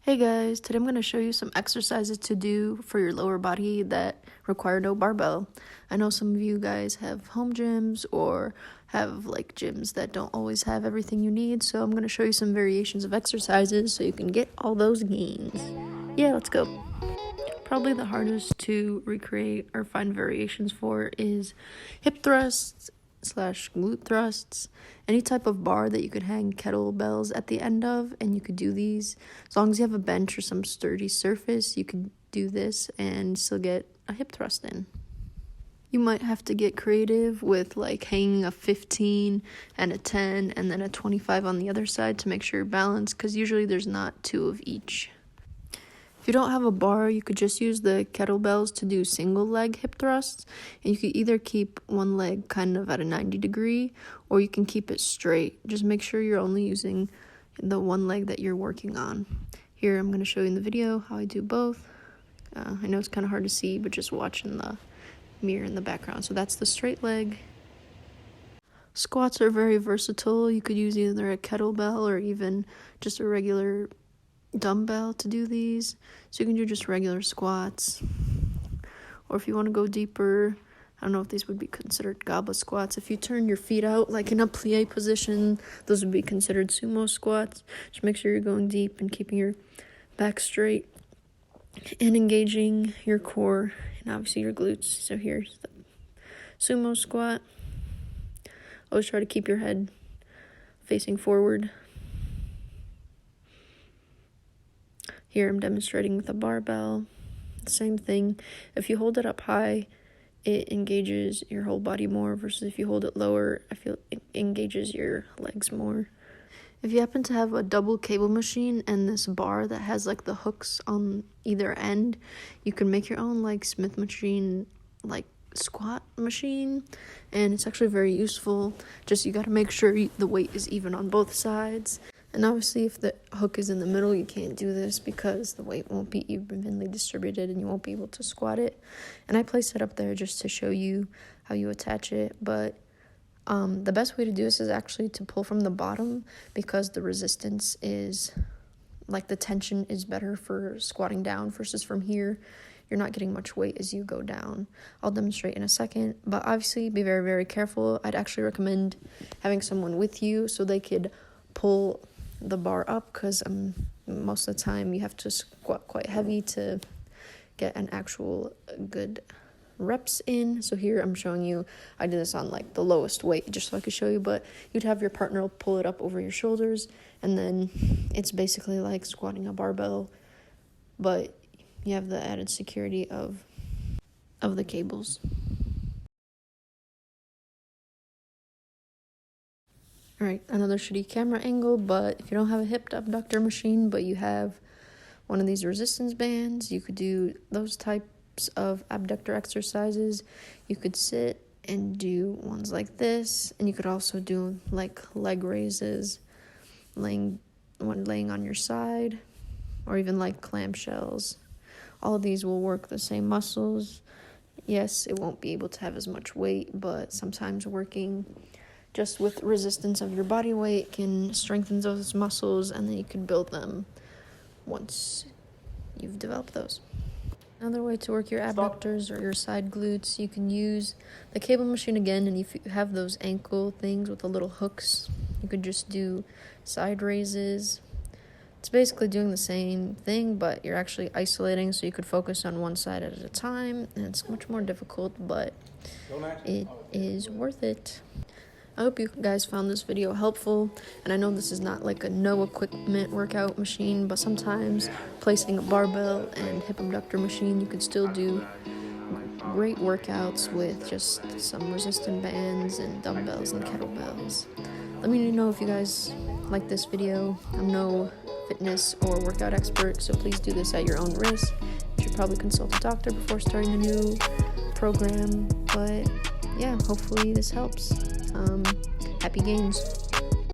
Hey guys, today I'm going to show you some exercises to do for your lower body that require no barbell. I know some of you guys have home gyms or have like gyms that don't always have everything you need, so I'm going to show you some variations of exercises so you can get all those gains. Yeah, let's go. Probably the hardest to recreate or find variations for is hip thrusts / glute thrusts, any type of bar that you could hang kettlebells at the end of, and you could do these. As long as you have a bench or some sturdy surface, you could do this and still get a hip thrust in. You might have to get creative with like hanging a 15 and a 10 and then a 25 on the other side to make sure you're balanced, because usually there's not two of each. If you don't have a bar, you could just use the kettlebells to do single leg hip thrusts, and you could either keep one leg kind of at a 90 degree or you can keep it straight. Just make sure you're only using the one leg that you're working on. Here I'm going to show you in the video how I do both. I know it's kind of hard to see, but just watching the mirror in the background. So that's the straight leg. Squats are very versatile. You could use either a kettlebell or even just a regular dumbbell to do these. So you can do just regular squats, or if you want to go deeper, I don't know if these would be considered goblet squats. If you turn your feet out like in a plie position, those would be considered sumo squats. Just make sure you're going deep and keeping your back straight and engaging your core and obviously your glutes. So here's the sumo squat. Always try to keep your head facing forward. Here I'm demonstrating with a barbell. Same thing. If you hold it up high, it engages your whole body more, versus if you hold it lower, I feel it engages your legs more. If you happen to have a double cable machine and this bar that has like the hooks on either end, you can make your own like Smith machine, like squat machine, and it's actually very useful. Just you got to make sure the weight is even on both sides. And obviously, if the hook is in the middle, you can't do this because the weight won't be evenly distributed and you won't be able to squat it. And I place it up there just to show you how you attach it. But the best way to do this is actually to pull from the bottom, because the resistance is, like the tension is better for squatting down versus from here. You're not getting much weight as you go down. I'll demonstrate in a second, but obviously be very, very careful. I'd actually recommend having someone with you so they could pull the bar up, because most of the time you have to squat quite heavy to get an actual good reps in. So here I'm showing you, I did this on like the lowest weight just so I could show you, but you'd have your partner pull it up over your shoulders, and then it's basically like squatting a barbell, but you have the added security of the cables. Alright, another shitty camera angle, but if you don't have a hip abductor machine, but you have one of these resistance bands, you could do those types of abductor exercises. You could sit and do ones like this, and you could also do like leg raises, laying on your side, or even like clamshells. All of these will work the same muscles. Yes, it won't be able to have as much weight, but sometimes working just with resistance of your body weight can strengthen those muscles, and then you can build them once you've developed those. Another way to work your abductors or your side glutes, you can use the cable machine again, and if you have those ankle things with the little hooks, you could just do side raises. It's basically doing the same thing, but you're actually isolating, so you could focus on one side at a time, and it's much more difficult, but it is worth it. I hope you guys found this video helpful, and I know this is not like a no equipment workout machine, but sometimes placing a barbell and hip abductor machine, you could still do great workouts with just some resistant bands and dumbbells and kettlebells. Let me know if you guys like this video. I'm no fitness or workout expert, so please do this at your own risk. You should probably consult a doctor before starting a new program, but yeah, hopefully this helps. Happy gains.